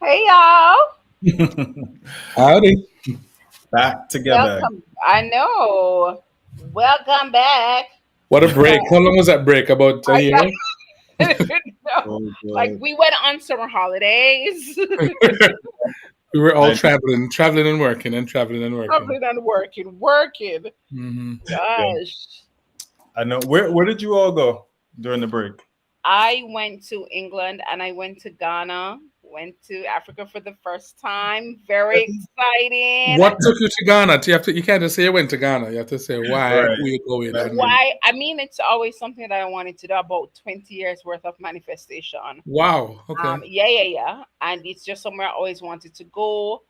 Hey y'all. Howdy. Back together. Welcome. I know. Welcome back. What a break. How long was that break? About a I year? know. No. Oh Like boy. we went on summer holidays. We were all I traveling and working and traveling and working. Traveling and working. Hmm. yeah. Gosh. I know. Where did you all go during the break? I went to England and I went to Ghana. Went to Africa for the first time. Very exciting. What took you to Ghana? You can't just say you went to Ghana. You have to say why Right. were you going. Back And in Why? I mean, it's always something that I wanted to do. About 20 years worth of manifestation. wow. Okay. Yeah. And it's just somewhere I always wanted to go.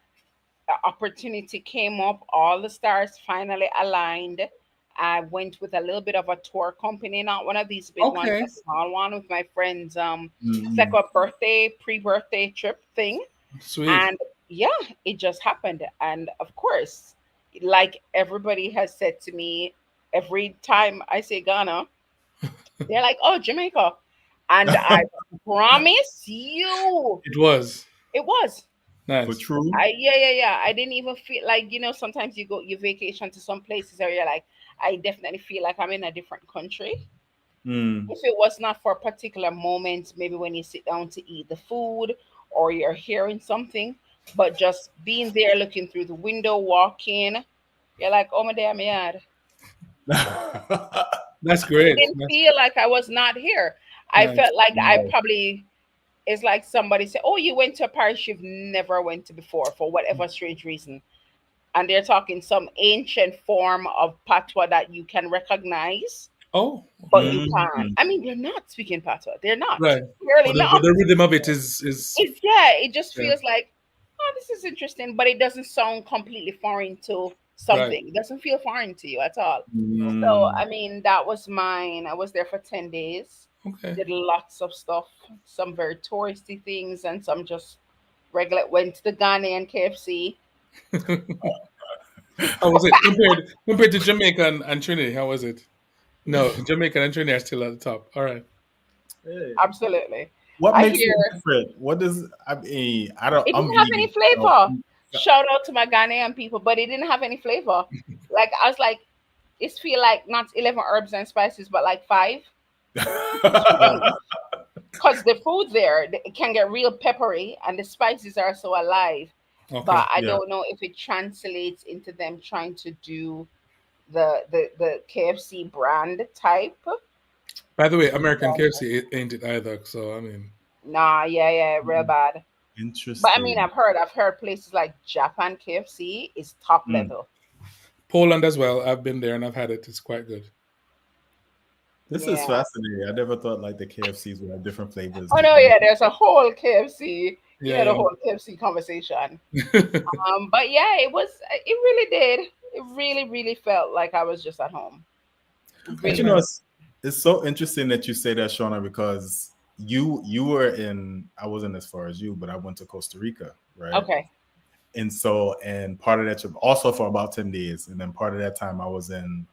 Opportunity came up. All the stars finally aligned. I went with a little bit of a tour company, not one of these big ones, Okay. a small one with my friends. It's like Mhm. a pre-birthday trip thing. Sweet. And yeah, it just happened. And of course, like everybody has said to me, every time I say Ghana, they're like, oh, Jamaica. And I promise you, It was it was. For nice. true. Yeah. I didn't even feel like, sometimes you vacation to some places where you're like, I definitely feel like I'm in a different country. Mm. If it was not for a particular moment, maybe when you sit down to eat the food or you're hearing something, but just being there looking through the window, walking, you're like, oh my damn yard. That's I great. didn't That's feel like I was not here. I nice. felt like I Wow. probably, it's like somebody said, oh, you went to a parish you've never went to before for whatever strange reason. And they're talking some ancient form of patois that you can recognize, Oh, but okay. you can't. Mm. I mean, they're not speaking patois. They're not. Right. Clearly But not. the rhythm of it is It's yeah. It just yeah. feels like, oh, this is interesting, but it doesn't sound completely foreign to Right. something. It doesn't feel foreign to you at all. So Mm. I mean, that was mine. I was there for 10 days. Okay. Did lots of stuff, some very touristy things, and some just regular. Went to the Ghanaian KFC. How was it compared to Jamaica and Trinity? How was it? No, Jamaica and Trinity are still at the top. All right. Hey. Absolutely. What I makes hear it different? What does I mean? I don't. it I'm didn't have any vegan. So. flavor. Shout out to my Ghanaian people, but it didn't have any flavor. Like I was like, it feel like not 11 herbs and spices, but like five. Strange. Because the food there, it can get real peppery and the spices are so alive. Okay. But I Yeah. don't know if it translates into them trying to do the KFC brand type. By the way, American KFC ain't it either. So I mean, Nah, yeah, real Mm. bad. But I mean, Interesting. I've heard places like Japan KFC is top Mm. level. Poland as well. I've been there and I've had it. It's quite good. This is Yeah. fascinating. I never thought like the KFCs would have different flavors Oh no, depending. yeah, there's a whole KFC, the Yeah, whole KFC conversation. yeah. But yeah, it really did. It really felt like I was just at home. It But really you Okay. know, did. it's so interesting that you say that, Shauna, because you were in. I wasn't as far as you, but I went to Costa Rica, right? Okay. And so, and part of that trip also for about 10 days, and then part of that time I was in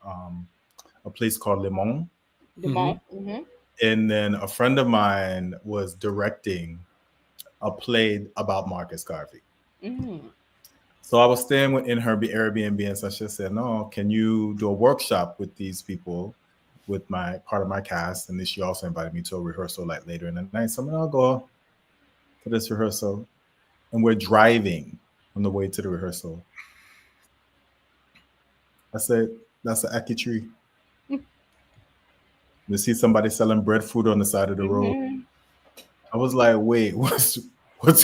a place called Limon, Hmm. Dumont. Mm-hmm. and then a friend of mine was directing a play about Marcus Garvey. Mm-hmm. So I was staying in her Airbnb, and so she said, "No, can you do a workshop with these people, with my part of my cast?" And then she also invited me to a rehearsal like later in the night. So I'm like, I'll go to this rehearsal, and we're driving on the way to the rehearsal. I said, "That's an ackee tree." You see somebody selling breadfruit on the side of the road. Mm-hmm. I was like, "Wait, what's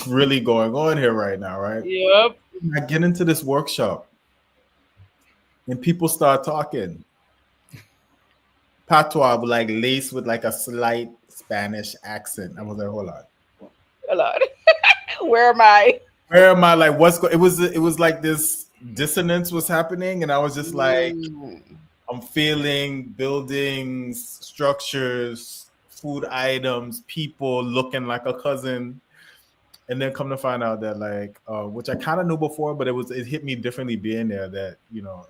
really going on here right now?" Right? Yep. I get into this workshop, and people start talking patois, but like laced with like a slight Spanish accent. I was like, hold on, A lot. Where am I? where am I? Like, it was like this dissonance was happening, and I was just like, Mm. I'm feeling buildings, structures, food items, people looking like a cousin. And then come to find out that like, which I kind of knew before, but it hit me differently being there. That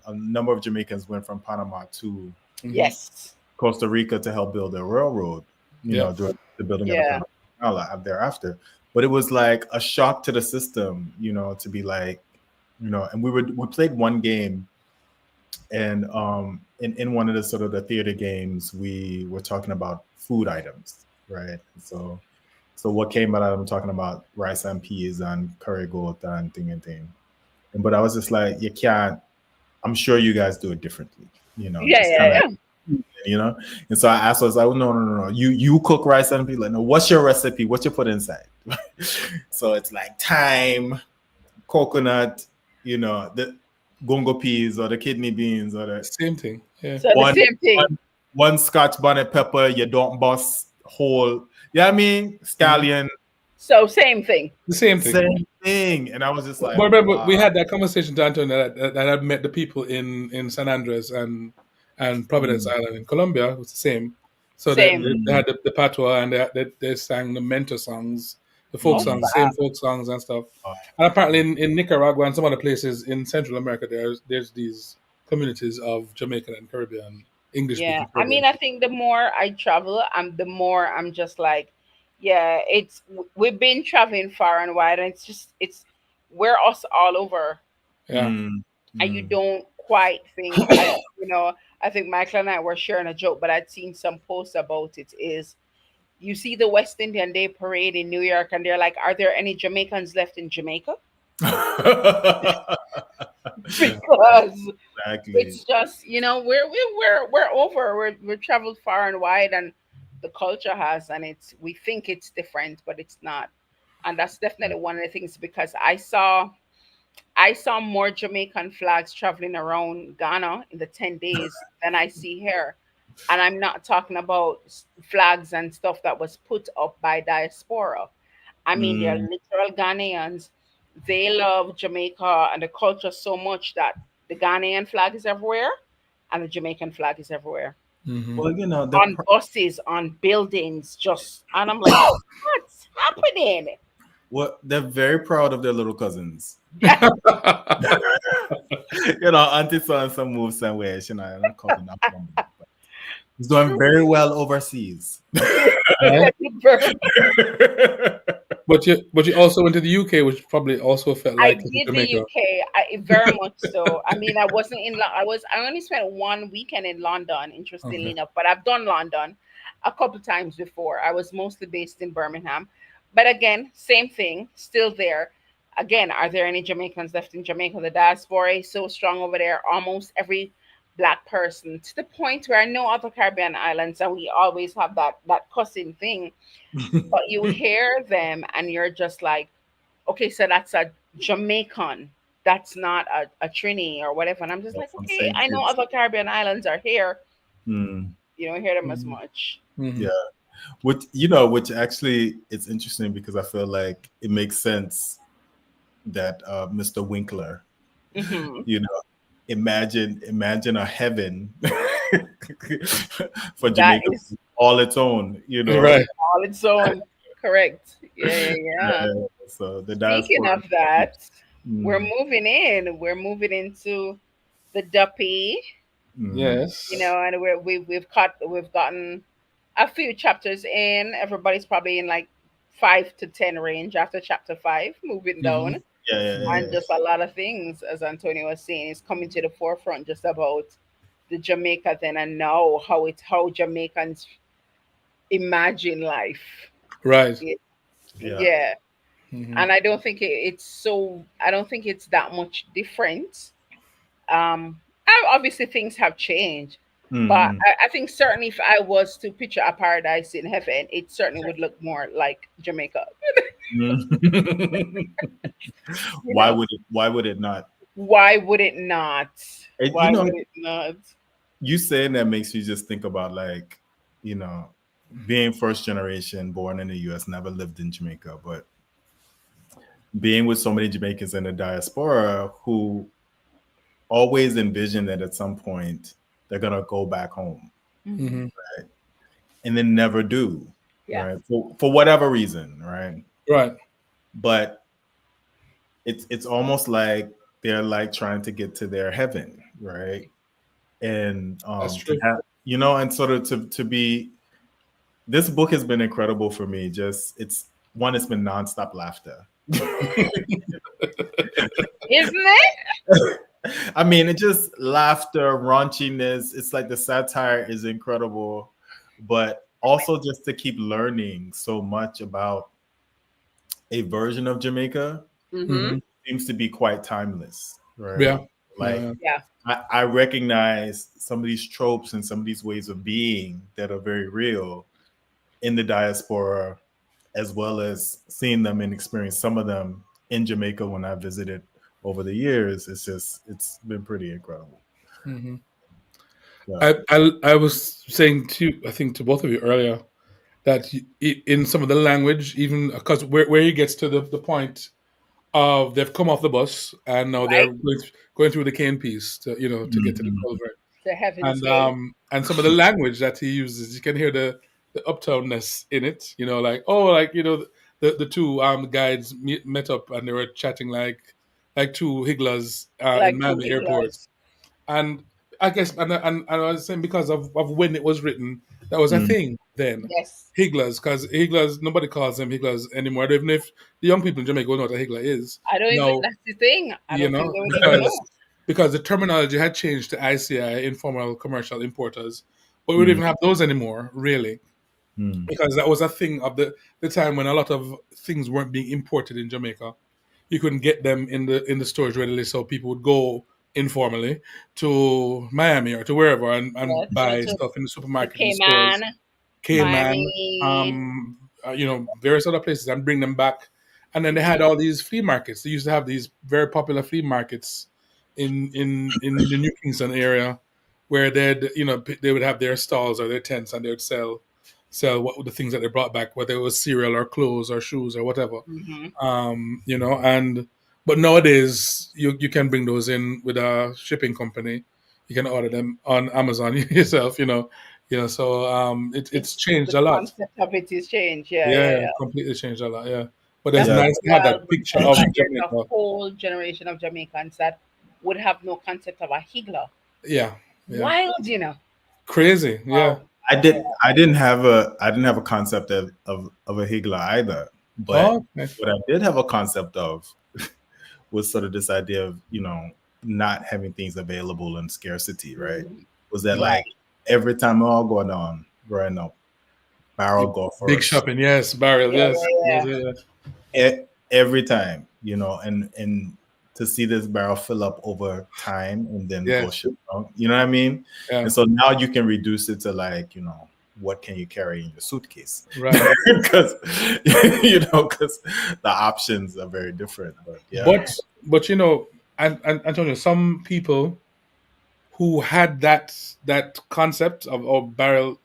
a number of Jamaicans went from Panama to Hmm. Yes. Costa Rica to help build a railroad. Yep. During the building of the Yeah. Panama Canal thereafter. but it was like a shock to the system, you know, to be like, you know, and we played one game, and in one of the sort of the theater games, we were talking about food items, right? So what came out of them talking about rice and peas and curry goat and thing. But I was just like, you can't. I'm sure you guys do it differently, you know, Yeah, just kind yeah, of, you know. And so I asked, I was like, oh, no. You cook rice and peas. Like, no, what's your recipe? What you put inside? So it's like thyme, coconut, you know, the gongo peas or the kidney beans or the Same thing. Yeah. So the same thing. one Scotch bonnet pepper. You don't bust whole. Yeah, I mean scallion. So same thing. The same thing. Same thing. And I was just like, But remember, wow. we had that conversation, Anton, that I met the people in San Andres and Providence Island in Colombia. It was the same. So Same. they had the patois, and they sang the mentor songs, the folk songs, same folk songs and stuff. And apparently in Nicaragua and some other places in Central America, there's these communities of Jamaican and Caribbean English speaking. Yeah, I mean, I think the more I travel, the more I'm just like, yeah, we've been traveling far and wide, and we're us all over, Yeah. and you don't quite think, you know. I think Michael and I were sharing a joke, but I'd seen some posts about it. Is you see the West Indian Day parade in New York, and they're like, "Are there any Jamaicans left in Jamaica?" Because Exactly. it's just, you know, we're over. We're traveled far and wide, and the culture has, and we think it's different, but it's not. And that's definitely one of the things, because I saw more Jamaican flags traveling around Ghana in the 10 days than I see here. And I'm not talking about flags and stuff that was put up by diaspora. I mean, they're literal Ghanaians. They love Jamaica and the culture so much that the Ghanaian flag is everywhere and the Jamaican flag is everywhere. Mm-hmm. Well, you know, On buses, on buildings, and I'm like, what's happening? well, they're very proud of their little cousins. You know, Auntie saw some moves somewhere. You know, I'm not calling that one, but he's doing very well overseas. But you also went to the UK, which probably also felt I like did Jamaica. the UK, very much so. I mean, I wasn't in. I only spent one weekend in London, interestingly enough. But I've done London a couple times before. I was mostly based in Birmingham, but again, same thing, still there. Again, are there any Jamaicans left in Jamaica? The diaspora is so strong over there. Almost every black person, to the point where I know other Caribbean islands, and we always have that cussing thing. But you hear them, and you're just like, okay, so that's a Jamaican. That's not a Trini or whatever. And I'm just like, okay, I know other Caribbean islands are here. You don't hear them as much. Yeah. Which actually it's interesting, because I feel like it makes sense that Mr. Winkler, you know, imagine a heaven for Jamaica, all its own, you know. Right. All its own. Correct. Yeah. So the Speaking diaspora, of that, we're moving in. We're moving into the Duppy. Yes. You know, and we've gotten a few chapters in. Everybody's probably in like 5 to 10 range after chapter 5, moving down. And just a lot of things, as Antonio was saying, is coming to the forefront, just about the Jamaica then and now, how Jamaicans imagine life. Right. Yeah. And I don't think I don't think it's that much different. Obviously things have changed, but I think certainly if I was to picture a paradise in heaven, it certainly would look more like Jamaica. Why would it not? Why would it not? Why would it not? You saying that makes you just think about, like, you know, being first generation, born in the US, never lived in Jamaica, but being with so many Jamaicans in the diaspora who always envision that at some point they're gonna go back home, right? And then never do, right? For whatever reason, right? Right. But it's almost like they're like trying to get to their heaven, right? And That's true. and sort of to be. This book has been incredible for me. Just it's one, it's been nonstop laughter. Isn't it? I mean, it just laughter, raunchiness. It's like the satire is incredible, but also just to keep learning so much about a version of Jamaica seems to be quite timeless, right? Yeah. Like, Yeah. I recognize some of these tropes and some of these ways of being that are very real in the diaspora, as well as seeing them and experience some of them in Jamaica when I visited over the years. It's been pretty incredible. Mm-hmm. Yeah. I was saying I think to both of you earlier, that in some of the language, even because where he gets to the point of they've come off the bus and now they're going through the KNPs to get to the culvert. The Heaven's Gate. And some of the language that he uses, you can hear the uptownness in it. The two guides met up and they were chatting like two higglers in Miami airport. And I guess, and I was saying because of when it was written, that was a thing then. Yes. Higglers, because higglers, nobody calls them higglers anymore. Even if the young people in Jamaica don't know what a higgler is. I don't even, that's the thing. I don't think they would even know. Because the terminology had changed to ICI, informal commercial importers. But we don't even have those anymore, really. Because that was a thing of the time when a lot of things weren't being imported in Jamaica. You couldn't get them in the stores readily, so people would go informally to Miami or to wherever and buy stuff in the supermarket and stores. Cayman, various other places, and bring them back. And then they had all these flea markets. They used to have these very popular flea markets in the New Kingston area, where they would have their stalls or their tents, and they would sell the things that they brought back, whether it was cereal or clothes or shoes or whatever. But nowadays you can bring those in with a shipping company. You can order them on Amazon yourself. So it's changed a lot. The concept of it is changed. Yeah, completely changed a lot. Yeah, but it's nice to have that picture of Jamaica. A whole generation of Jamaicans that would have no concept of a higgler. Yeah. Wild, crazy. Yeah. I didn't have a concept of a higgler either, but what I did have a concept of was sort of this idea of not having things available and scarcity, right? Was that like every time we all going on growing up, barrel go first. Big shopping, yes, barrel, yes. Every time, and to see this barrel fill up over time and then go ship out, you know what I mean? Yeah. And so now you can reduce it to like, what can you carry in your suitcase? Right. Because because the options are very different. But yeah. But and Antonio, some people who had that concept of barrel,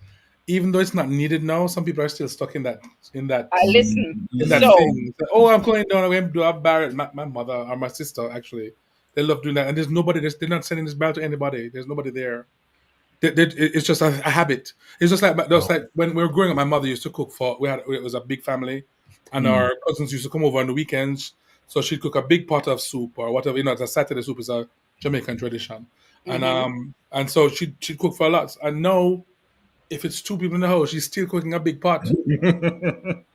even though it's not needed now, some people are still stuck in that. I listen. In that thing. I'm going down. I'm going to do a barrel. My mother or my sister actually, they love doing that. And there's nobody. They're not sending this barrel to anybody. There's nobody there. It's just a habit. It's just like when we were growing up. My mother used to cook it was a big family, and our cousins used to come over on the weekends. So she'd cook a big pot of soup or whatever. The Saturday soup is a Jamaican tradition, and so she'd cook for a lot. And now, if it's two people in the house, she's still cooking a big pot.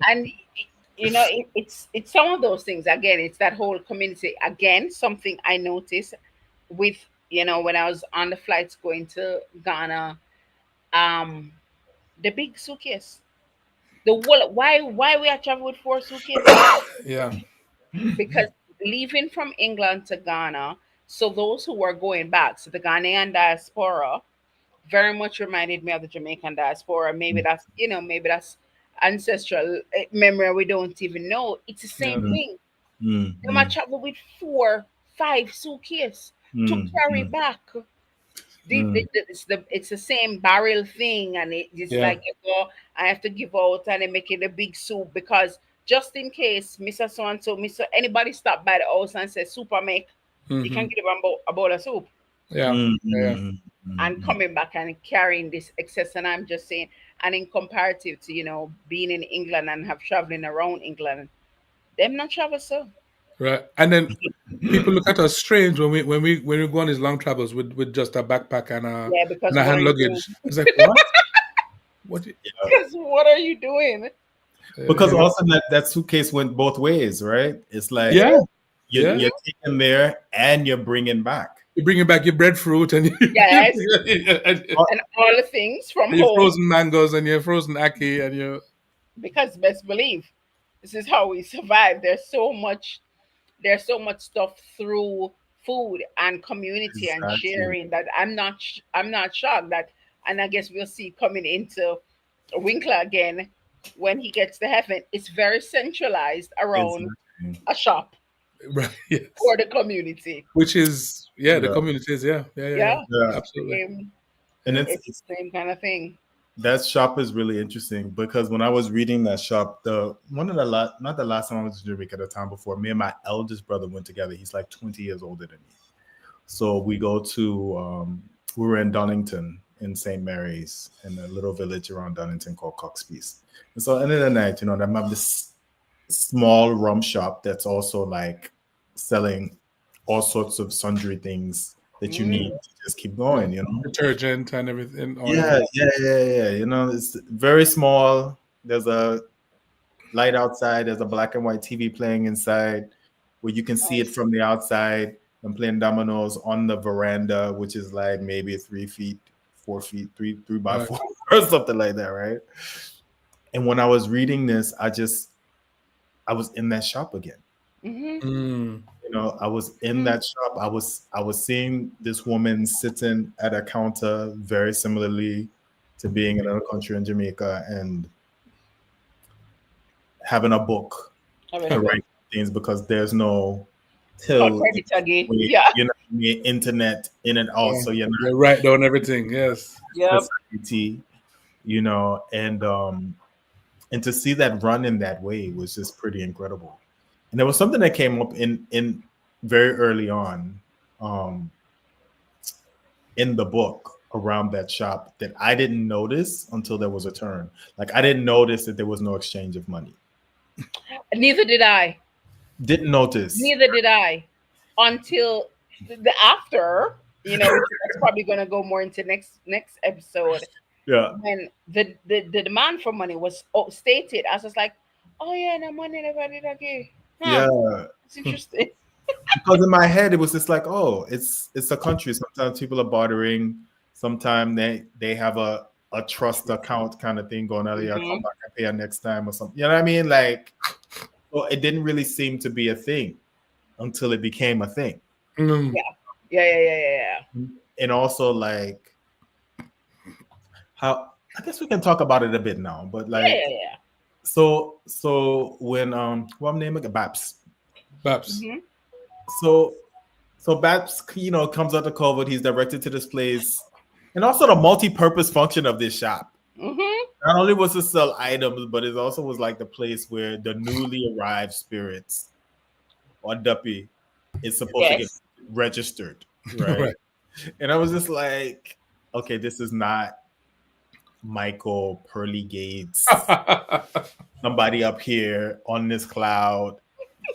And it's some of those things. Again, it's that whole community. Again, something I noticed with when I was on the flights going to Ghana, the big suitcase. Why we are traveling with 4 suitcases? Yeah. Because leaving from England to Ghana, so those who were going back, so the Ghanaian diaspora very much reminded me of the Jamaican diaspora. Maybe that's ancestral memory we don't even know. It's the same thing. They might travel with 4, 5 suitcases to carry back. It's the same barrel thing, and it's like I have to give out and they make it a big soup because just in case Mr. So and so, Mr. anybody stop by the house and say soup I make, you can give them a bowl of soup. And coming back and carrying this excess, and I'm just saying, and in comparative to being in England and have traveling around England, them not travel so. Right, and then people look at us strange when we go on these long travels with just a backpack and a hand luggage. It's like what? Because what are you doing? Because also that suitcase went both ways, right? It's like you're taking there and you're bringing back. You're bringing back your breadfruit and yes, and all the things from your home. frozen mangoes and your frozen ackee and your. Because best believe, this is how we survive. There's so much stuff through food and community and sharing that I'm not shocked that, and I guess we'll see coming into Winkler again when he gets to heaven. It's very centralized around a shop. Right, yes. For the community, which is the communities, absolutely, and it's the same kind of thing. That shop is really interesting because when I was reading that shop, not the last time I was in Jamaica, the time before, me and my eldest brother went together. He's like 20 years older than me, so we go to we were in Donington in St. Mary's, in a little village around Donington called Coxpiece. And so at the end of the night, they have this small rum shop that's also like selling all sorts of sundry things that you need to just keep going, detergent and everything. Yeah. It's very small. There's a light outside. There's a black and white TV playing inside where you can see it from the outside. I'm playing dominoes on the veranda, which is like maybe 3 feet, 4 feet, 3 by 4 or something like that, right? And when I was reading this, I was in that shop again. I was in that shop. I was seeing this woman sitting at a counter very similarly to being in another country in Jamaica and having a book to write things because there's no till internet in and out, so you're not write down everything. Yes. Society, and to see that run in that way was just pretty incredible. And there was something that came up in very early on in the book around that shop that I didn't notice until there was a turn. Like I didn't notice that there was no exchange of money. Neither did I. Didn't notice. Neither did I until the after. It's probably going to go more into next episode. Yeah. When the demand for money was stated, I was just like, oh yeah, no money never did again. Yeah, it's interesting. Because in my head it was just like, oh, it's a country. Sometimes people are bartering. Sometimes they have a trust account kind of thing going on. I'll come back and pay next time or something. You know what I mean? Like, well, it didn't really seem to be a thing until it became a thing. Yeah. And also like how I guess we can talk about it a bit now, but like So when what name again? Babs. So Babs, comes out the covert. He's directed to this place, and also the multi-purpose function of this shop. Not only was to sell items, but it also was like the place where the newly arrived spirits or Duppy is supposed to get registered, right? And I was just like, okay, this is not Michael Pearly Gates, somebody up here on this cloud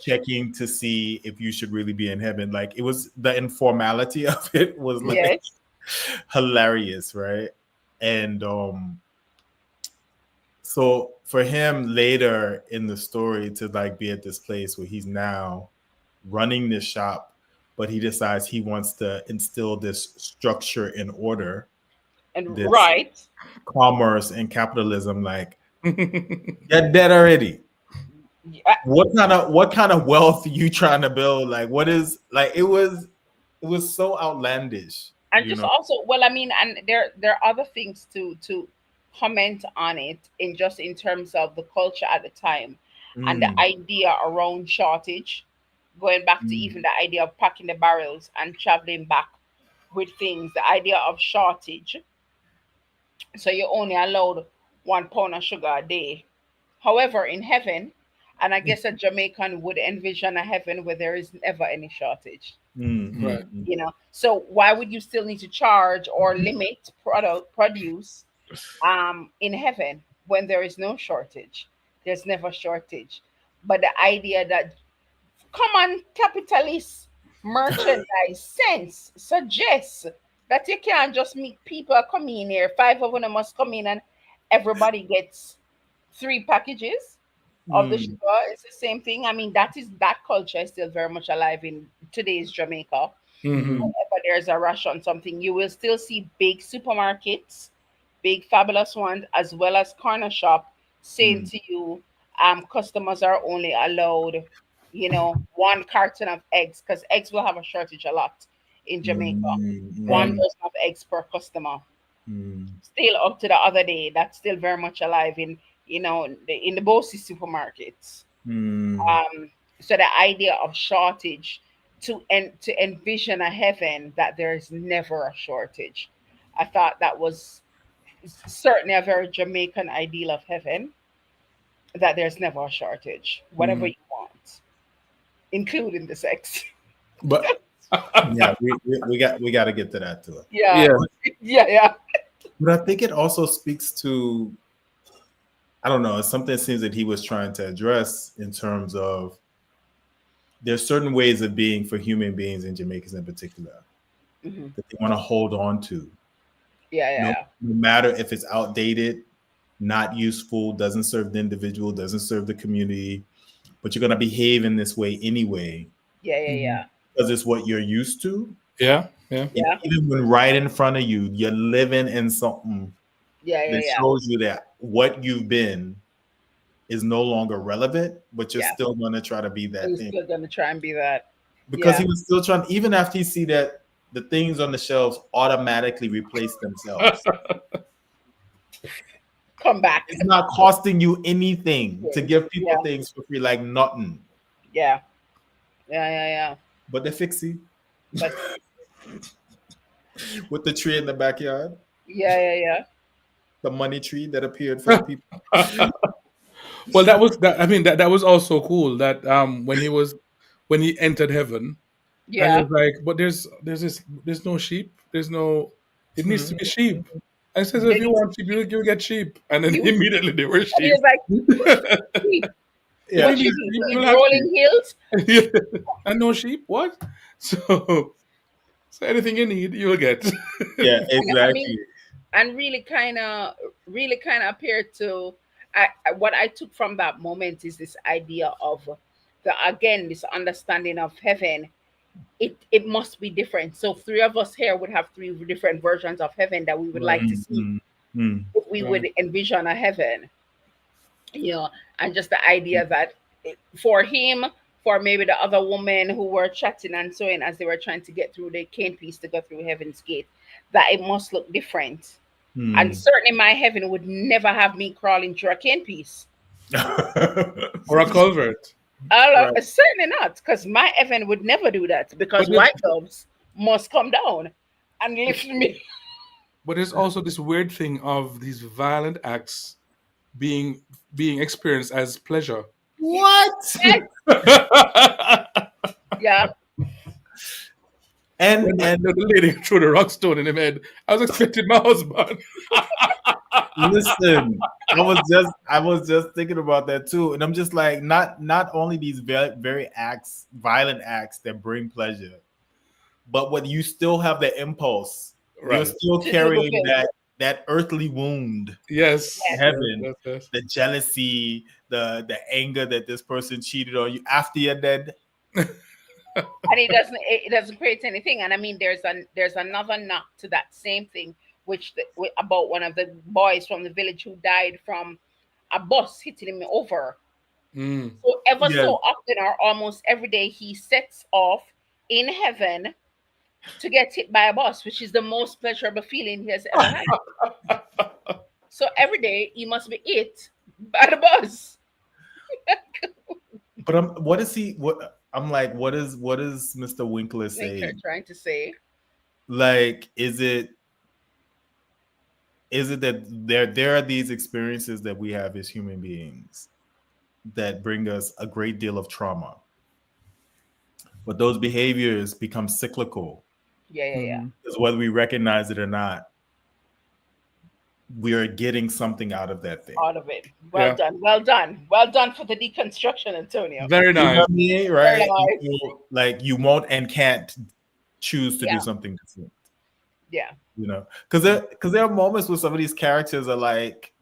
checking to see if you should really be in heaven. Like it was the informality of it was like hilarious, right? And so for him later in the story to like be at this place where he's now running this shop, but he decides he wants to instill this structure and order and commerce and capitalism, like you're dead already. What kind of wealth are you trying to build? Like what is like it was so outlandish. And just also, well, I mean, and there are other things to comment on it in terms of the culture at the time and the idea around shortage, going back to even the idea of packing the barrels and traveling back with things, the idea of shortage. So you're only allowed 1 pound of sugar a day. However, in heaven, and I guess a Jamaican would envision a heaven where there is never any shortage. Right. So why would you still need to charge or limit produce in heaven when there is no shortage? There's never shortage. But the idea that common capitalist merchandise sense suggests that you can't just meet people come in here, 5 of them must come in and everybody gets 3 packages. of the sugar. It's the same thing. I mean, that culture is still very much alive in today's Jamaica. Mm-hmm. Whenever there's a rush on something, you will still see big supermarkets, big fabulous ones, as well as corner shop saying to you, customers are only allowed, 1 carton of eggs, because eggs will have a shortage a lot in Jamaica. One Right. dozen of eggs per customer. Mm. Still up to the other day, that's still very much alive in the Bossy supermarkets. Mm. Um, so the idea of shortage, to envision a heaven that there is never a shortage, I thought that was certainly a very Jamaican ideal of heaven, that there's never a shortage, whatever Mm. you want, including the sex. But Yeah, we got to get to that too. Yeah, yeah. yeah. But I think it also speaks to, I don't know, it's something it seems that he was trying to address in terms of there's certain ways of being for human beings in Jamaicans in particular Hmm. that they want to hold on to. No, Yeah. no matter if it's outdated, not useful, doesn't serve the individual, doesn't serve the community, but you're going to behave in this way anyway Yeah. because it's what you're used to. Yeah. And even when right in front of you, you're living in something that Yeah. shows you that what you've been is no longer relevant, but you're Yeah. still going to try to be that He's thing. still gonna try and be that. Because Yeah. he was still trying, even after you see that the things on the shelves automatically replace themselves. Come back. It's not costing you anything to give people Yeah. things for free, like nothing. Yeah. But they're fixie But with the tree in the backyard, yeah. the money tree that appeared for the people. Well, that was that. I mean, that was also cool. That when he entered heaven, and Yeah. it's like, but there's no sheep. There's no. It needs to be sheep. And he says, if you want sheep, you get sheep. And then He was, immediately they were and he sheep. was like, sheep. Yeah. What you need rolling hills? And no sheep. What? So anything you need, you'll get. Yeah, I mean, exactly. and really kind of appeared to, what I took from that moment is this idea of this understanding of heaven. It must be different. So three of us here would have three different versions of heaven that we would like to see if we would envision a heaven. And just the idea that for him, for maybe the other woman who were chatting and so on as they were trying to get through the cane piece to go through heaven's gate, that it must look different. And certainly my heaven would never have me crawling through a cane piece. Or a culvert. Certainly not, because my heaven would never do that, because But there's- white doves must come down and lift me. But there's also this weird thing of these violent acts being experienced as pleasure. What? Yeah. And the lady threw the rock stone in him head. I was expecting my husband. Listen, I was just thinking about that too, and I'm just like, not only these very violent acts that bring pleasure, but when you still have the impulse, you're still carrying that earthly wound. Yes. Heaven, Yes. the jealousy, the anger that this person cheated on you after you're dead. And it doesn't create anything. And I mean, there's another knock to that same thing, about one of the boys from the village who died from a bus hitting him over. So so often, or almost every day, he sets off in heaven to get hit by a bus, which is the most pleasurable feeling he has ever had. So every day he must be hit by the bus. But what is he? What I'm like? What is Mr. Winkler saying? Trying to say, like, is it that there are these experiences that we have as human beings that bring us a great deal of trauma, but those behaviors become cyclical. Yeah. Because whether we recognize it or not, we are getting something out of that thing. Out of it. Well done for the deconstruction, Antonio. Very nice. You know what I mean, right? Very nice. Like you won't and can't choose to do something different. Yeah. Because there are moments where some of these characters are like,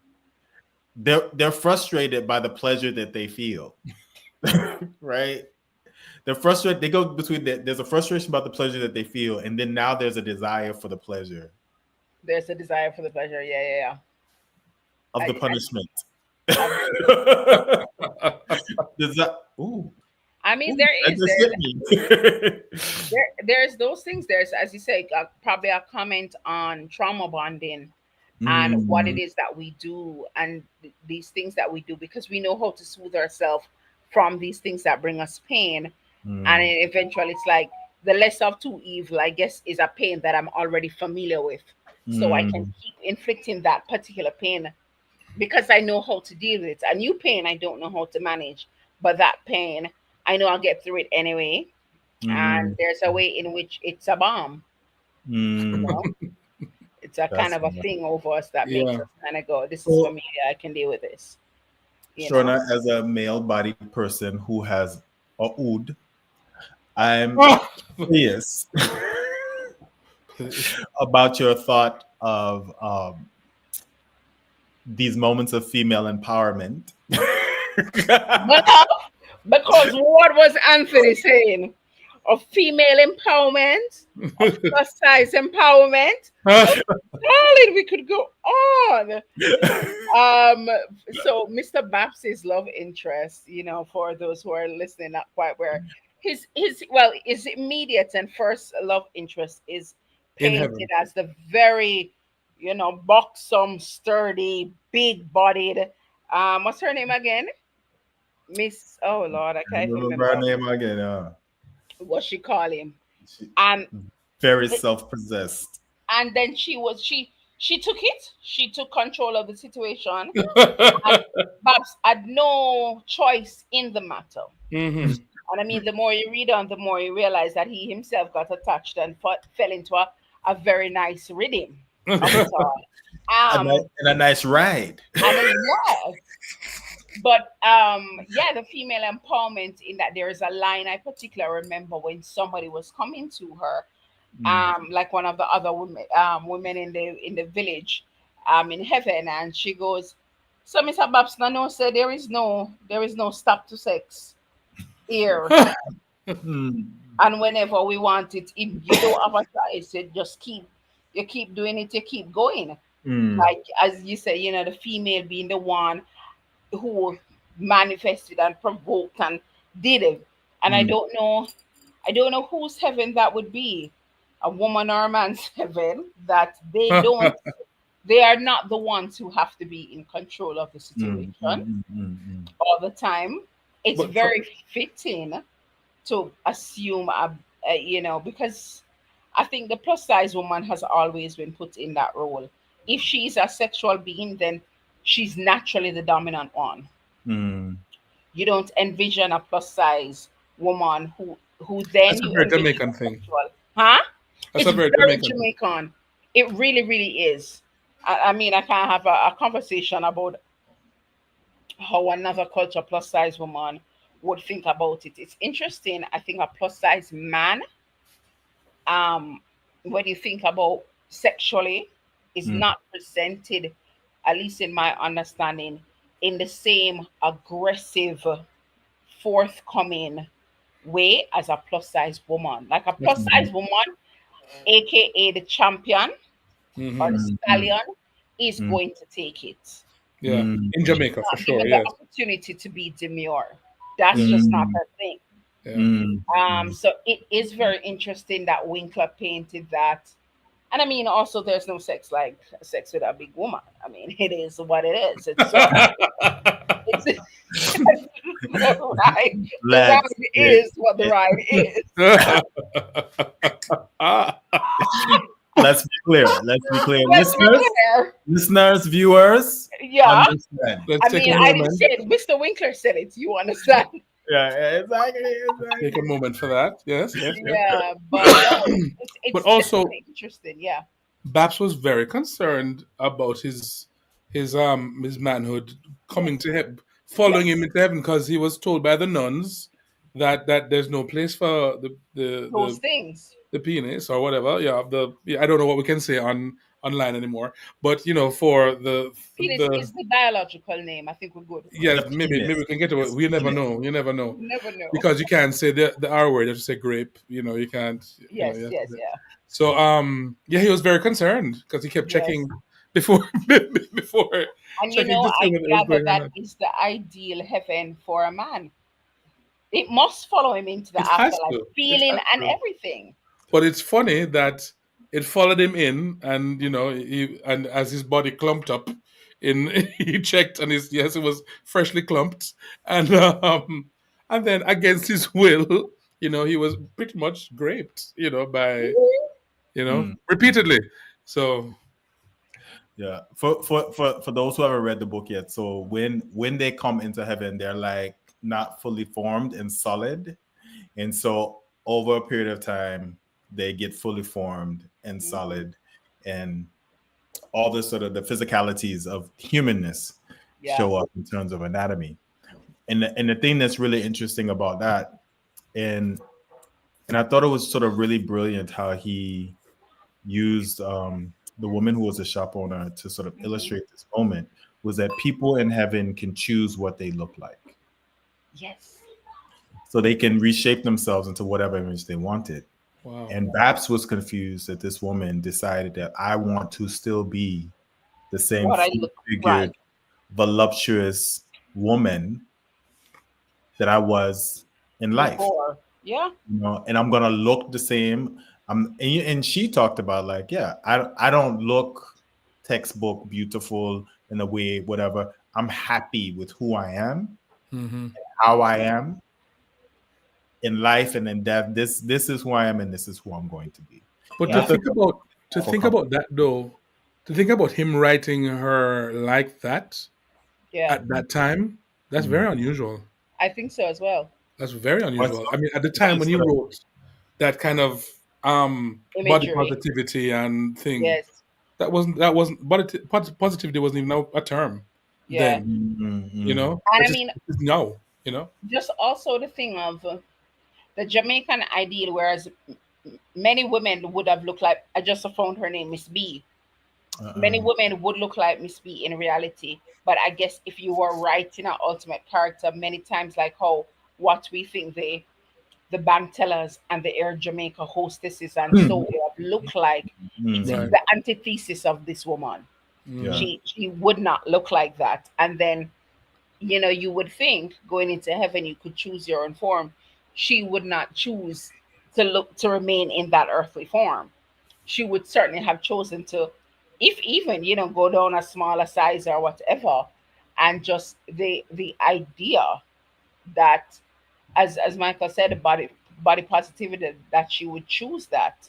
they're frustrated by the pleasure that they feel, right? They're frustrated. They go between there's a frustration about the pleasure that they feel, and then now there's a desire for the pleasure. There's a desire for the pleasure. Yeah. Of the punishment. Ooh. I mean, there's those things. There's, as you say, probably a comment on trauma bonding and what it is that we do and these things that we do, because we know how to soothe ourselves from these things that bring us pain. And then eventually it's like the less of two evil, I guess, is a pain that I'm already familiar with. So I can keep inflicting that particular pain because I know how to deal with it. A new pain I don't know how to manage, but that pain I know I'll get through it anyway. And there's a way in which it's a bomb. You know? It's a kind of a thing over us that makes us kind of go, this is familiar, I can deal with this. Shona, as a male-bodied person who has a oud, I'm curious about your thought of these moments of female empowerment. Because what was Anthony saying? Of female empowerment, of plus size empowerment. Darling, we could go on. So Mr. Babs's love interest, for those who are listening, not quite aware, his immediate and first love interest is painted as the very, buxom, sturdy, big-bodied. What's her name again? Miss. Oh Lord, I can't remember her name again. What she call him, and very self-possessed. And then she took it. She took control of the situation. And Babs had no choice in the matter. And I mean, the more you read on, the more you realize that he himself got attached and fell into a very nice rhythm of it all. And a nice ride. But the female empowerment in that there is a line I particularly remember when somebody was coming to her, like one of the other women in the village, in heaven, and she goes, "So Mr. Babs, no, say there is no stop to sex here." And whenever we want it, if you don't have a choice, you keep doing it, you keep going. Like as you say, the female being the one who manifested and provoked and did it. And I don't know whose heaven that would be, a woman or a man's heaven, that they are not the ones who have to be in control of the situation all the time. It's very fitting to assume because I think the plus size woman has always been put in that role. If she's a sexual being, then she's naturally the dominant one. You don't envision a plus size woman who then That's a very Jamaican thing. Huh? It's very Jamaican. It really, really is. I mean, I can have a conversation about how another culture plus size woman would think about it. It's interesting. I think a plus size man, when you think about sexually, is not presented, at least in my understanding, in the same aggressive, forthcoming way as a plus size woman. Like a plus size woman, aka the champion or the stallion, is going to take it. Yeah, in Jamaica for sure. Given the opportunity to be demure. That's just not her thing. Yeah. So it is very interesting that Winkler painted that. And I mean, also, there's no sex like sex with a big woman. I mean, it is what it is. It's the ride is what the ride is. Let's be clear. Listeners, viewers. Yeah. Understand. I mean, I didn't say it. Mr. Winkler said it. You understand? Yeah, exactly. Take a moment for that. Yes. Yeah, but it's also interesting. Yeah. Babs was very concerned about his manhood coming to him, following him into heaven, because he was told by the nuns that there's no place for those things, the penis or whatever. I don't know what we can say on online anymore. But for the Penis is the biological name. I think we're good. yes, The maybe penis. we can get to it. We never know. You never know. You never know. Because you can't say the R word. You have to say grape. You can't. Yes, You have yes, to- yeah. So yeah, he was very concerned because he kept Yes. checking before before And checking to see I what was gather going that on. is the ideal heaven for a man. It must follow him into the It has afterlife, to. It feeling has and to. everything. But it's funny that it followed him in, and and as his body clumped up, in he checked, and it was freshly clumped, and then against his will, he was pretty much raped, by repeatedly. So Yeah. For those who haven't read the book yet, so when they come into heaven, they're like not fully formed and solid. And so over a period of time, they get fully formed and solid, and all the sort of the physicalities of humanness Yeah. show up in terms of anatomy. And the thing that's really interesting about that, and I thought it was sort of really brilliant how he used the woman who was a shop owner to sort of illustrate this moment, was that people in heaven can choose what they look like. Yes. So they can reshape themselves into whatever image they wanted. wow. And Babs was confused that this woman decided that I want to still be the same What I look figured, voluptuous woman that I was in life. before. Yeah. And I'm gonna look the same. And she talked about like, yeah, I don't look textbook beautiful in a way, whatever. I'm happy with who I am, how I am in life and in death. This is who I am, and this is who I'm going to be. But And I think to think about that though, to think about him writing her like that Yeah. at that time, that's very unusual. I think so as well. That's very unusual. I mean, at the But time when he wrote that kind of body Imagery. positivity and thing, Yes. positivity wasn't even a term Yeah. then. And I mean, It is now. just also the thing of the Jamaican ideal, whereas many women would have looked like, I just found her name, Miss B. Many women would look like Miss B in reality. But I guess if you were writing an ultimate character, many times like how what we think the bank tellers and the Air Jamaica hostesses and so forth look like, it is Right. the antithesis of this woman. Yeah. She would not look like that. And then you would think going into heaven you could choose your own form. She would not choose to remain in that earthly form. She would certainly have chosen to, if even go down a smaller size or whatever. And just the idea that, as Michael said, the body positivity, that she would choose that.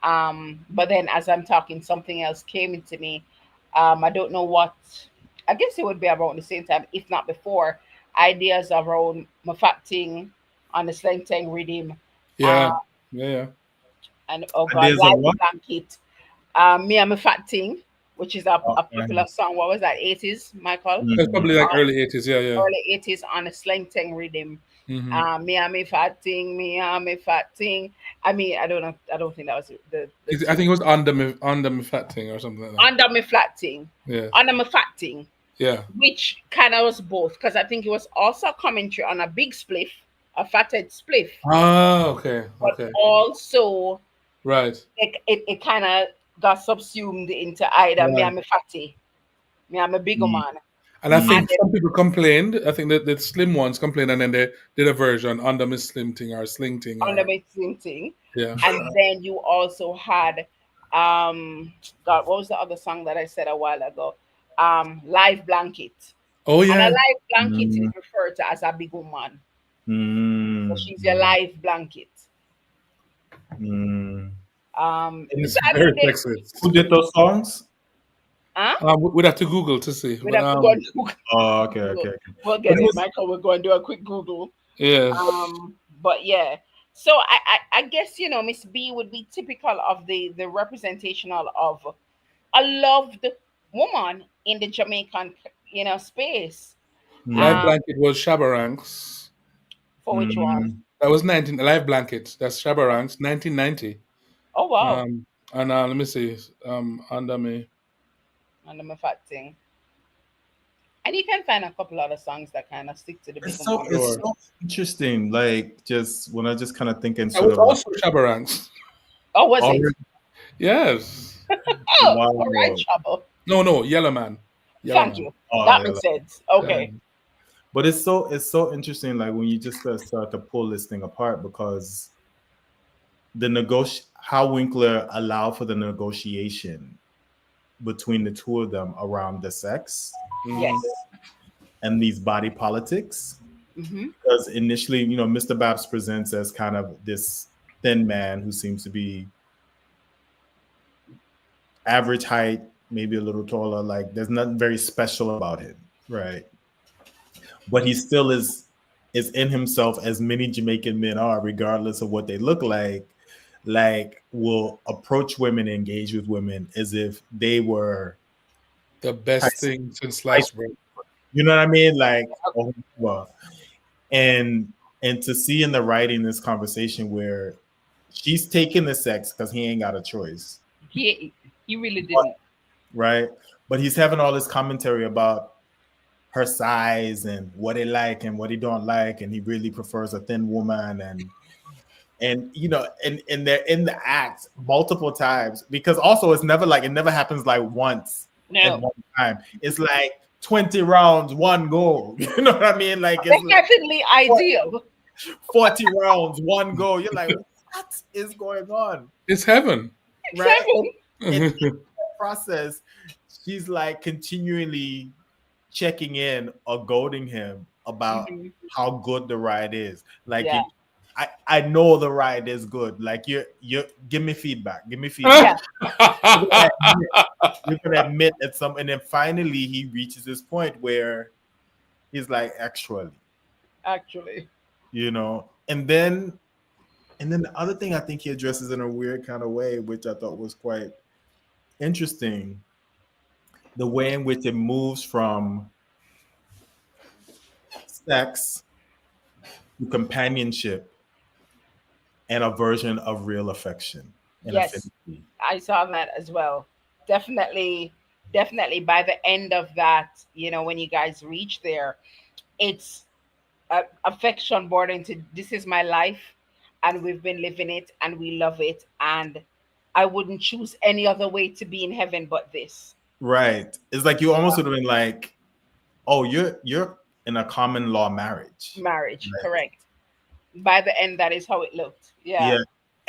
But then as I'm talking, something else came into me. I don't know what. I guess it would be around the same time, if not before. Ideas around mafacting on the slang tang rhythm, Yeah. Yeah. and oh god, Ideas of light what? blanket. Me and mafacting, which is a popular song. What was that? 80s, Michael? That's probably like early 80s. Yeah. Yeah. Early 80s on a slang tang rhythm. Me and me fat thing, me and me fat thing. I mean, I don't know. I don't think that was the I think it was under me fat thing or something like that. under me flat thing. Yeah. Under me fat thing. Yeah. Which kind of was both, because I think it was also a commentary on a big spliff, a fathead spliff, Oh, okay. but Okay. also Right. it kind of got subsumed into either me and me fatty, me and me bigger man. And I think some people complained. I think that the slim ones complained, and then they did a version under me slim thing or sling thing. Under me slim thing. Yeah. And then you also had God, what was the other song that I said a while ago? Live blanket. Oh And a yeah. live blanket is referred to as a big woman. So she's your live blanket. It's So I very mean, sexist. Who did those songs? We'd have to Google to see. we'd have to go and Google. Oh, okay. We'll get it, Michael. We're going to do a quick Google. Yes. But yeah. So I guess Miss B would be typical of the representational of a loved woman in the Jamaican space. Live Blanket was Shabaranks. For which one? That was Live Blanket. That's Shabaranks, 1990. Oh wow. And let me see. Under me. Under my fat thing. And you can find a couple other songs that kind of stick to the bigger one. It's so interesting. Like just when I just kind of thinking I sort was of like, also Shabarangs. Oh, was it? Yes. Oh, wow. all right, Trouble. No, Yellow Man. Thank you. That makes sense. Okay. But it's so interesting, like when you just start to pull this thing apart, because how Winkler allowed for the negotiation between the two of them around the sex, Yes, and these body politics. Because initially, Mr. Babs presents as kind of this thin man who seems to be average height, maybe a little taller. Like there's nothing very special about him, right? But he still is in himself, as many Jamaican men are, regardless of what they look like will approach women, engage with women as if they were the best thing since sliced bread. You know what I mean? Like, oh, well. And to see in the writing this conversation where she's taking the sex because he ain't got a choice. He really didn't. Right? But he's having all this commentary about her size and what he like and what he don't like, and he really prefers a thin woman, and and they're in the act multiple times, because also it never happens like once at one time. It's like 20 rounds, one goal. You know what I mean? Like it's definitely ideal. 40 rounds, one goal. You're like, what is going on? It's heaven. Right? In that process, she's like continually checking in or goading him about how good the ride is. Like I know the ride is good. Like you give me feedback. Give me feedback. You're gonna admit at some, and then finally he reaches this point where he's like, actually, and then the other thing I think he addresses in a weird kind of way, which I thought was quite interesting, the way in which it moves from sex to companionship and a version of real affection. Yes, affinity. I saw that as well. Definitely by the end of that, when you guys reach there, it's affection born into this is my life, and we've been living it, and we love it, and I wouldn't choose any other way to be in heaven but this. Right. It's like you almost would have been like, oh, you're in a common law marriage. Right. Correct. By the end, that is how it looked. Yeah.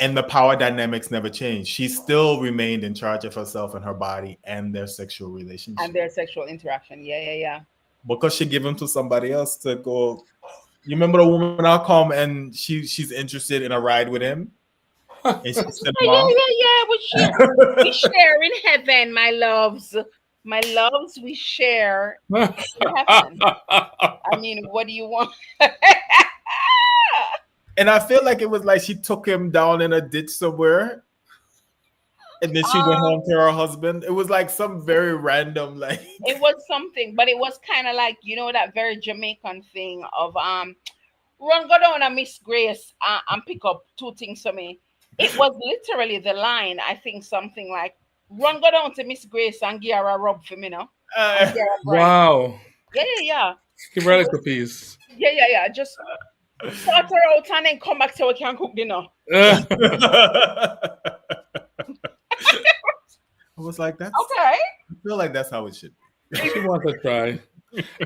And the power dynamics never changed. She still remained in charge of herself and her body and their sexual relationship. And their sexual interaction. Yeah. Because she gave him to somebody else to go. You remember the woman I'll come and she's interested in a ride with him? And she said, yeah. We share in heaven, my loves. My loves, we share in heaven. I mean, what do you want? And I feel like it was like she took him down in a ditch somewhere, and then she went home to her husband. It was like some very random, like it was something, but it was kind of like that very Jamaican thing of run go down and Miss Grace and pick up two things for me. It was literally the line. I think something like run go down to Miss Grace and give her a rub for me now. Wow. Yeah. Give her a little piece. Yeah. Just sort her out and then come back so we can cook dinner. I was like, that's okay. I feel like that's how it should be. She wants to try.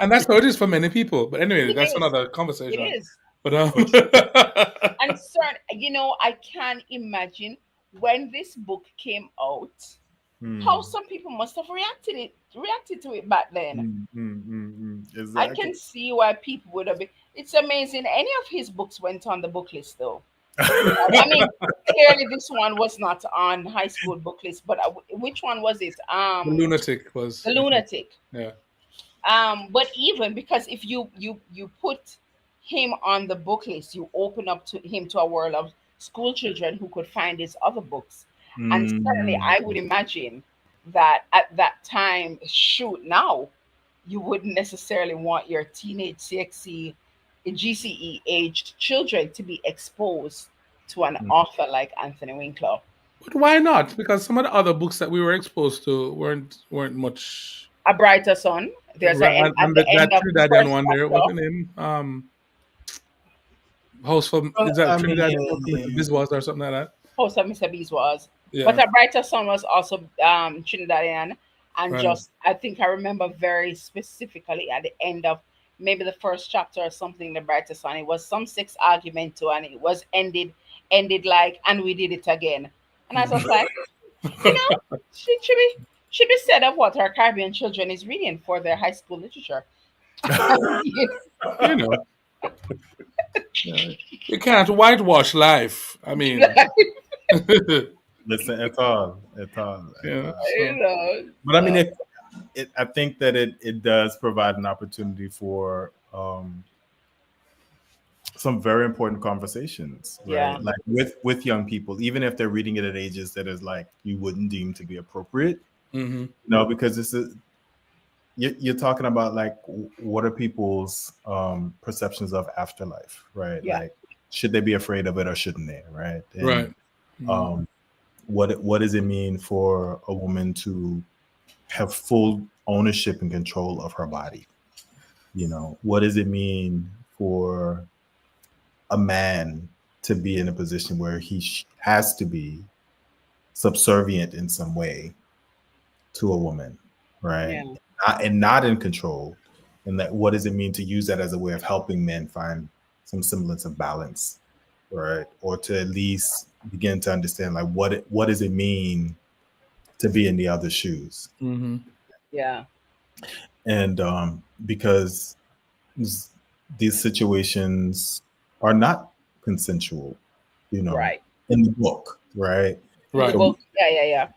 And that's how it is for many people. But anyway, that's another conversation. It is. But and certain, I can imagine when this book came out, how some people must have reacted to it back then. Exactly. I can see why people would have been. It's amazing. Any of his books went on the book list, though. I mean, clearly this one was not on high school book list, but which one was it? The Lunatic was. The Lunatic. Yeah. But even because if you put him on the book list, you open up to him to a world of school children who could find his other books. And certainly I would imagine that at that time, now, you wouldn't necessarily want your teenage CXC, GCE aged children to be exposed to an author like Anthony Winkler. But why not? Because some of the other books that we were exposed to weren't much. A Brighter Sun. There's at And the that end of the Trinidadian first one there, what's the chapter. name? House from Well, is that I Trinidadian House from Mr. mean, Biswas or something like that? Host of Mr. Beast was. But Yeah, A Brighter Sun was also Trinidadian. And right. just, I think I remember very specifically at the end of maybe the first chapter or something, The Brighter Sun, it was some sex argument too, and it was ended like, and we did it again. And I was just like, you know, should be said of what our Caribbean children is reading for their high school literature. You know, you can't whitewash life. I mean, listen, at all, at all, at yeah. all. You So, know, But I mean, I think that it does provide an opportunity for some very important conversations, yeah, right? Like with young people, even if they're reading it at ages that is like you wouldn't deem to be appropriate, mhm. because this is you're talking about like what are people's perceptions of afterlife, right? yeah, Like should they be afraid of it or shouldn't they, right? Right. And what does it mean for a woman to have full ownership and control of her body? What does it mean for a man to be in a position where he has to be subservient in some way to a woman, right? yeah, Not in control. And that what does it mean to use that as a way of helping men find some semblance of balance, right? Or to at least begin to understand like what does it mean to be in the other shoes? Mm-hmm. yeah, And because these situations are not consensual, right. in the book, right? In the Right. book, yeah.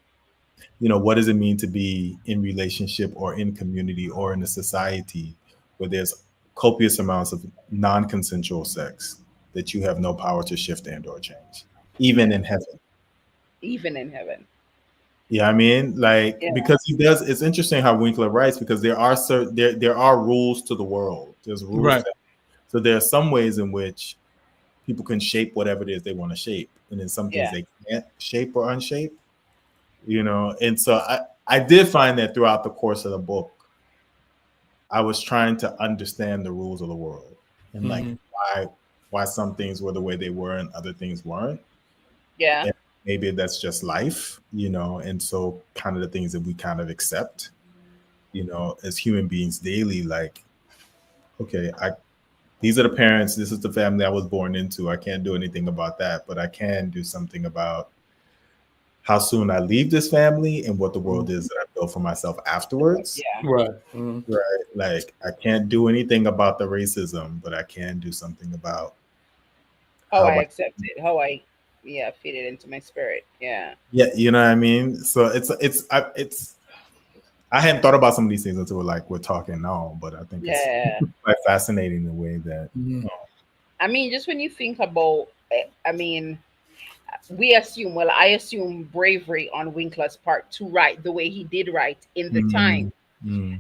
What does it mean to be in relationship or in community or in a society where there's copious amounts of non-consensual sex that you have no power to shift and or change, even in heaven? Even in heaven. Yeah, I mean, like Yeah, because he does. It's interesting how Winkler writes because there are there are rules to the world. There's rules Right. to, so there are some ways in which people can shape whatever it is they want to shape, and in some things yeah, they can't shape or unshape. And so I did find that throughout the course of the book, I was trying to understand the rules of the world and like Mm-hmm. why some things were the way they were and other things weren't. yeah, And maybe that's just life, and so kind of the things that we kind of accept, as human beings daily, like, okay, these are the parents, this is the family I was born into. I can't do anything about that, but I can do something about how soon I leave this family and what the world is that I built for myself afterwards. yeah. Right. Mm-hmm. Right. Like I can't do anything about the racism, but I can do something about How how I I, accept it, how I, yeah, fit it into my spirit. Yeah, yeah, you know what I mean? So I hadn't thought about some of these things until we're talking now, but I think it's yeah. quite fascinating the way that Mm-hmm. I mean, just when you think about, I mean, we assume, well, I assume bravery on Winkler's part to write the way he did write in the mm, time. mm,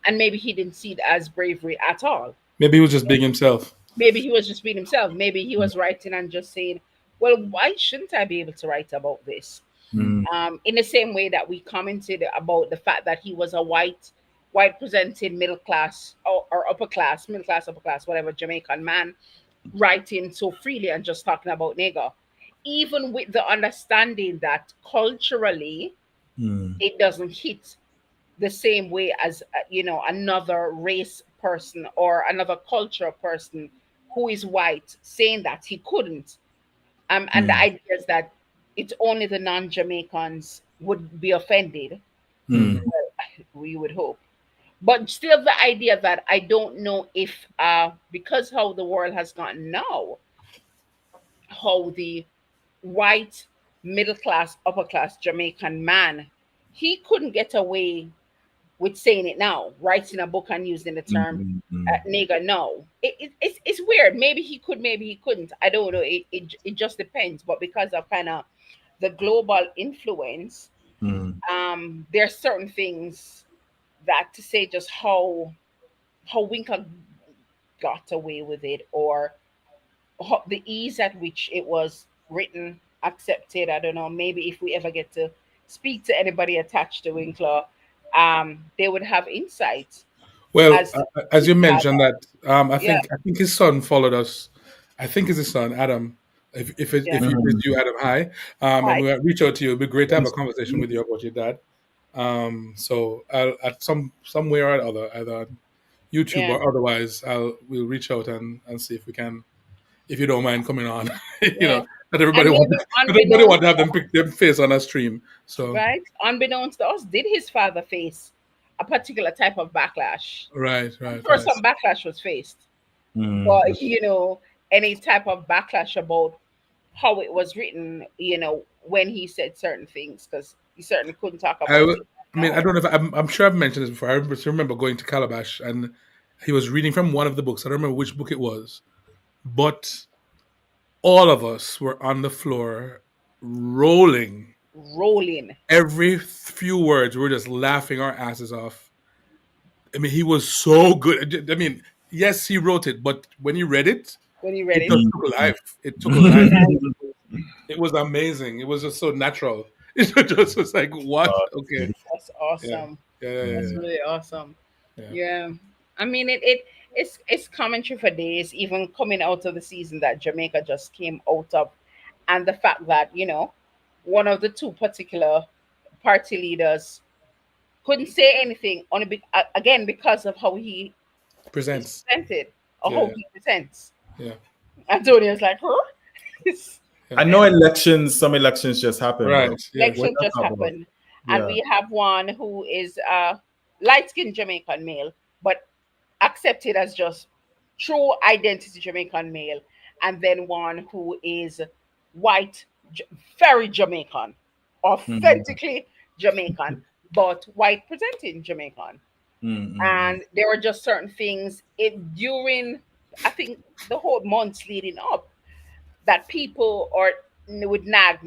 And maybe he didn't see it as bravery at all. Maybe he was just being himself. Maybe he was just being himself. Maybe he was writing and just saying, well, why shouldn't I be able to write about this? mm, In the same way that we commented about the fact that he was a white presented middle class or upper class, middle class, upper class, whatever, Jamaican man writing so freely and just talking about nigger, even with the understanding that culturally mm, it doesn't hit the same way as another race person or another cultural person who is white saying that he couldn't. And the mm, idea is that it's only the non-Jamaicans would be offended. Mm-hmm. mm, We would hope, but still, the idea that I don't know if because how the world has gotten now, how the white middle class upper class Jamaican man, he couldn't get away with saying it now, writing a book and using the term mm, mm, nigger. No, it's weird. Maybe he could, maybe he couldn't. I don't know. It just depends. But because of kind of the global influence, mm, there are certain things that to say just how Winkler got away with it, or the ease at which it was written accepted. I don't know. Maybe if we ever get to speak to anybody attached to Winkler, they would have insights Well, as as his you mentioned father. that, Yeah, I think his son followed us. I think it's his son, Adam. yeah. If it is you, Adam, hi. And Hi. we'll reach out to you. It'd be great to have a conversation with you about your dad. So I'll, at some way or other, either on YouTube Yeah, or otherwise, we'll reach out and see if we can, if you don't mind coming on. yeah. Not And maybe everybody want unbeknownst to have to them pick their face on a stream. So right? Unbeknownst to us, did his father face a particular type of backlash? right, I'm right, sure right. some backlash was faced, Mm. but any type of backlash about how it was written, when he said certain things, because he certainly couldn't talk I, about w- it I mean, I now. don't know if I'm sure I've mentioned this before. I remember going to Calabash and he was reading from one of the books. I don't remember which book it was, but all of us were on the floor rolling. Rolling Every few words, we were just laughing our asses off. I mean, he was so good. I mean, yes, he wrote it, but when he read it, when he read it it. just took life. It took life. It was amazing. It was just so natural. It just was like, what? Okay. That's Yeah. awesome. Yeah. That's really awesome. Yeah. Yeah. I mean, it's commentary for days, even coming out of the season that Jamaica just came out of, and the fact that one of the two particular party leaders couldn't say anything again because of how he is Presents. presented or how Yeah. he presents. Yeah. Antonio's like, huh? I Yeah. know some elections just happened, Right. but Yes. what Election that's just about? happened, and Yeah. we have one who is a light-skinned Jamaican male, but accepted as just true identity Jamaican male, and then one who is white, very Jamaican, Mm, authentically Jamaican, but white presenting Jamaican. mm. And there were just certain things during, I think, the whole months leading up, that people would nag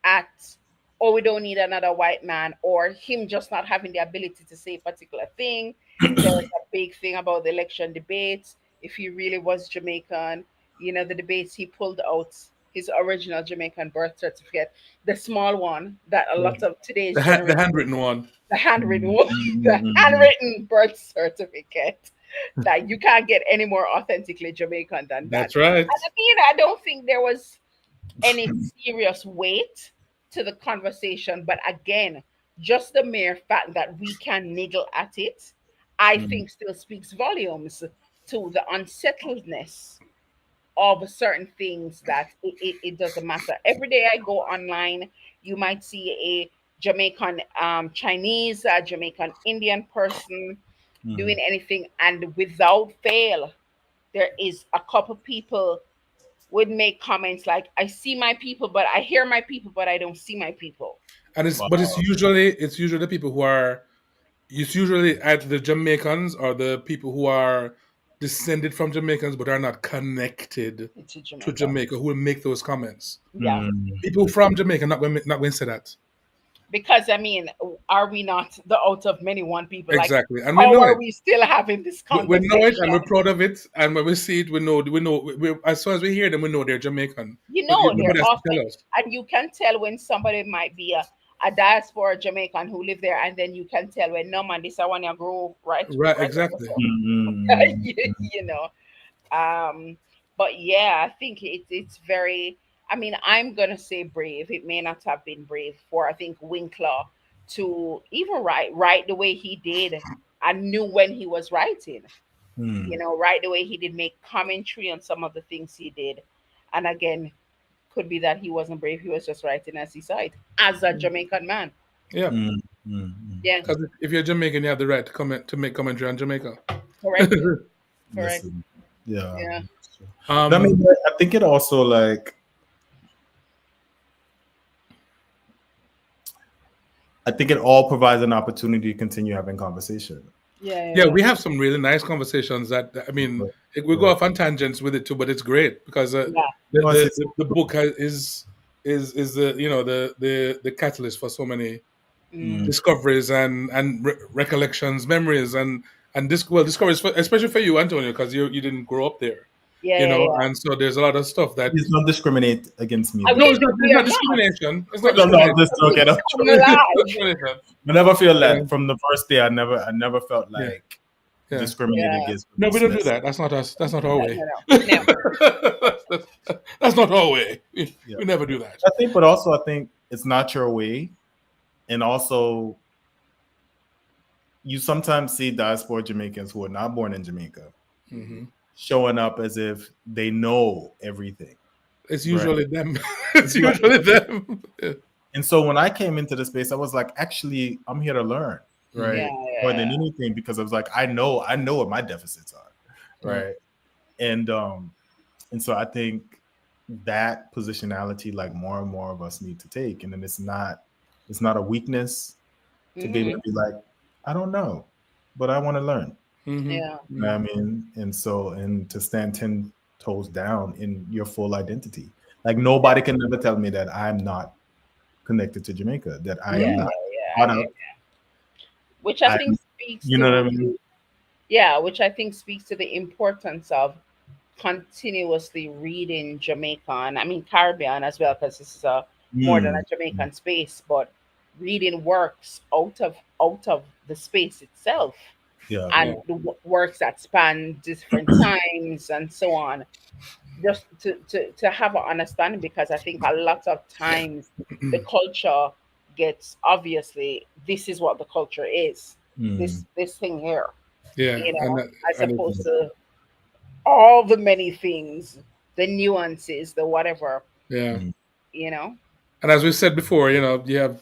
at, oh, we don't need another white man, or him just not having the ability to say a particular thing. There was a big thing about the election debates. If he really was Jamaican, the debates, he pulled out his original Jamaican birth certificate, the small one that a lot of today's The generation, handwritten one. the handwritten Mm, one, the mm. handwritten birth certificate, that you can't get any more authentically Jamaican than that. That's right. And I don't think there was any serious weight to the conversation. But again, just the mere fact that we can niggle at it, I Mm. think still speaks volumes to the unsettledness of certain things, that it doesn't matter. Every day I go online, you might see a Jamaican Chinese, a Jamaican Indian person doing Mm. anything, and without fail, there is a couple people would make comments like, I see my people, but I hear my people, but I don't see my people. And Wow. it's usually the people who are, it's usually either the Jamaicans or the people who are descended from Jamaicans but are not connected It's a to Jamaica. Jamaica who will make those comments. Yeah. Mm. People from Jamaica not going to say that. Because I mean, are we not the out of many one people? Like, Exactly. And we how know are it. we still having this We know it and we're conversation? proud of it. And when we see it, as soon as we hear them, we know they're Jamaican. You But know, they're nobody has to often, tell us. and you can tell when somebody might be a diaspora Jamaican who live there, and then you can tell when, no man, this I want to grow Right, right over exactly. so. Mm. you know. But yeah, I think it's very. I mean, I'm gonna say brave. It may not have been brave for, I think, Winkler to even write the way he did. I knew when he was writing. Mm. Right the way he did make commentary on some of the things he did. And again, could be that he wasn't brave. He was just writing as he saw it, as a Jamaican man. Yeah. Mm. Mm. Yeah, Because if you're Jamaican, you have the right to make commentary on Jamaica. correct, correct. Listen, yeah. Yeah, I um, mean, I think it also like I think it all provides an opportunity to continue having conversation. yeah, yeah, yeah, we have some really nice conversations that, I mean, we go off on tangents with it too, but it's great because yeah. No, the book is the, the catalyst for so many Mm. discoveries and recollections, memories, and discoveries, especially for you, Antonio, because you didn't grow up there. Yeah, yeah, yeah. and so there's a lot of stuff that. Please don't discriminate against me. I No, wish it's we not are not. discrimination. It's No, not no, discrimination. just joking. Please come alive. Discrimination. I never feel Yeah. that from the first day. I never felt Yeah. like Yeah. discriminated Yeah. against. No, we don't do dismissed. that. That's not us. That's not our way. No. Never. That's not our way. Yeah. We never do that. I think, but also I think it's not your way, and also you sometimes see diaspora Jamaicans who are not born in Jamaica Mm-hmm. showing up as if they know everything. It's usually them. It's usually them. Yeah. And so when I came into the space, I was like, actually, I'm here to learn, right? Yeah, More than anything, because I was like, I know what my deficits are, right? And so I think that positionality, like more and more of us need to take, and then it's not a weakness to be able to be like, I don't know, but I want to learn. Mm-hmm. Yeah. You know what I mean? And to stand 10 toes down in your full identity. Like nobody can never tell me that I'm not connected to Jamaica, that I am not part of. Which I think speaks you know what I mean? Yeah, which I think speaks to the importance of continuously reading Jamaican, I mean Caribbean as well, because this is a more than a Jamaican space, but reading works out of the space itself. And the works that span different times and so on, just to have an understanding, because I think a lot of times the culture gets, obviously this is what the culture is, this thing here, as opposed to all the many things, the nuances, the whatever, Yeah. And as we said before, you have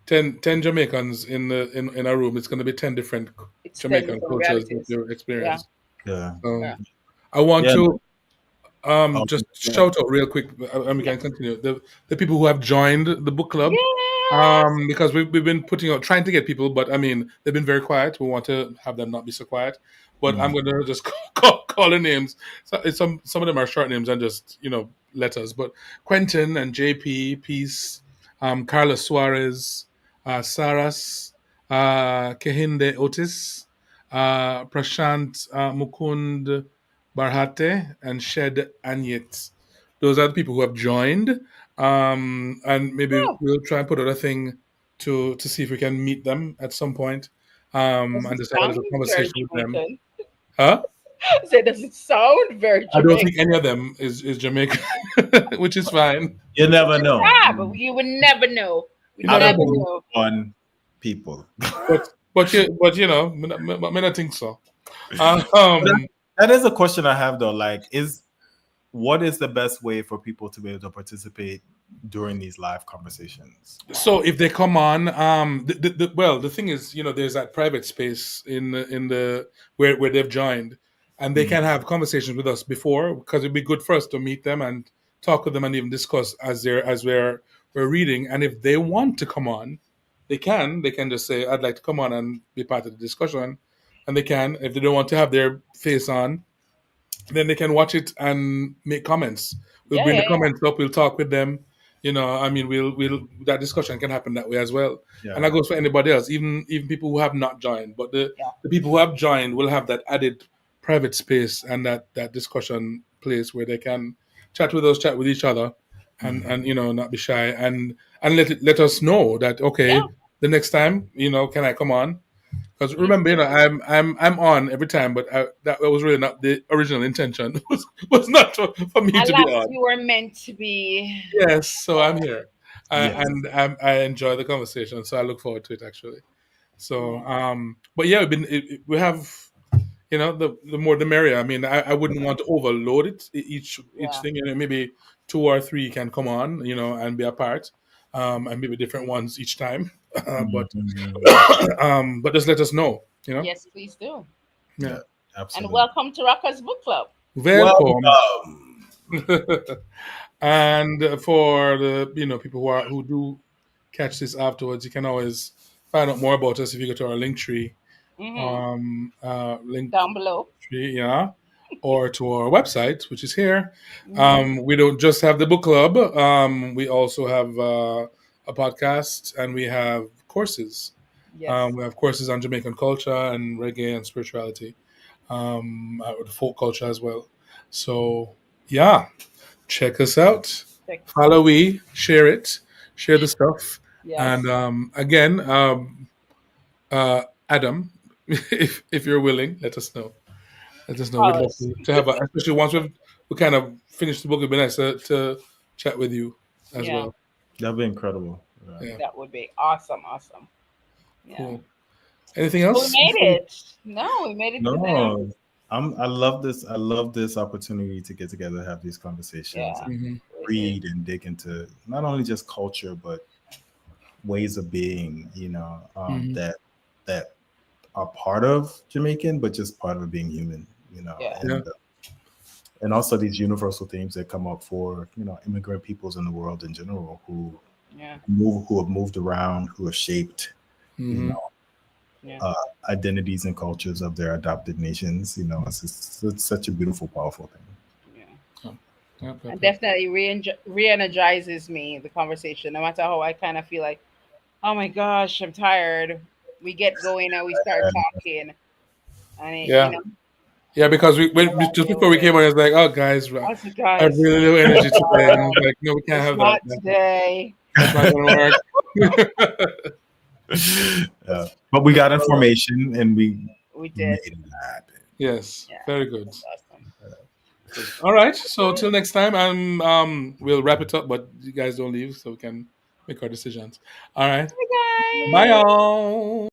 10 Jamaicans in a room. It's going to be 10 different Jamaican cultures that you experience. Yeah. I want to just shout out real quick, and we can continue, the people who have joined the book club. Because we've been trying to get people, but I mean they've been very quiet. We want to have them not be so quiet. But I'm gonna just call their names. So some of them are short names and just letters. But Quentin and JP, Peace, Carlos Suarez, Saras, Kehinde Otis, Prashant Mukund Barhate, and Shed Anyet. Those are the people who have joined. And maybe we'll try and put out a thing to see if we can meet them at some point. And just have a little conversation with them. Huh? So does it sound very Jamaican? I don't think any of them is Jamaican, which is fine. You never know. Yeah, but you would never know. One people. But I don't think so. That is a question I have though. Like, what is the best way for people to be able to participate during these live conversations? So if they come on, the thing is, there's that private space in the where they've joined, and they can have conversations with us before, because it'd be good for us to meet them and talk with them and even discuss as we're reading. And if they want to come on, they can just say, I'd like to come on and be part of the discussion, and they can. If they don't want to have their face on, then they can watch it and make comments. We'll bring the comments up. We'll talk with them. We'll that discussion can happen that way as well. Yeah. And that goes for anybody else, even people who have not joined. But the people who have joined will have that added private space and that discussion place where they can chat with us, chat with each other, and not be shy, and let us know that the next time, can I come on? Because remember, I'm on every time, but that was really not the original intention. was not for me to be on. You were meant to be. Yes, so I'm here, and I enjoy the conversation. So I look forward to it actually. So, but yeah, we have, the more the merrier. I mean, I wouldn't want to overload it. Each thing, maybe 2 or 3 can come on, and be a part, and maybe different ones each time. But just let us know. Yes, please do. Yeah, absolutely. And welcome to Rockaz Book Club. Welcome. And for the people who do catch this afterwards, you can always find out more about us if you go to our link tree, link down below. Tree, or to our website, which is here. We don't just have the book club. We also have a podcast, and we have courses. Yes. We have courses on Jamaican culture and reggae and spirituality, folk culture as well. So yeah, check us out. Check- Follow we, share it, share the stuff. Yes. And again, Adam, if you're willing, let us know. Let us know. We'd Call love us. to have, especially once we kind of finish the book. It'd be nice to chat with you as Yeah. well. That'd be incredible. Yeah, That would be awesome. Awesome. Yeah. cool. Anything We else? made it. No, we made it to the end. No, I love this. I love this opportunity to get together, have these conversations, Yeah. and Mm-hmm. read and dig into not only just culture but ways of being. Mhm. That are part of Jamaican, but just part of being human. Yeah. And also these universal themes that come up for immigrant peoples in the world in general who Yeah. have moved around, who have shaped Mhm. Yeah. identities and cultures of their adopted nations. It's such a beautiful, powerful thing. Yeah. Yeah, It definitely re-energizes me, the conversation, no matter how I kind of feel like, oh my gosh, I'm tired. We get going and we start talking, and it, yeah, yeah. Because just before we came on, it's like, oh, guys, I was like, I have guys, really low energy today, and I was like, no, we can't it's have not that. today. That's not gonna work. Yeah. But we got information and we We made did. it happen. Yes, Yeah. very good. That's awesome. All right, so till next time, we'll wrap it up, but you guys don't leave, so we can make our decisions. All right, Bye, bye, guys. y'all.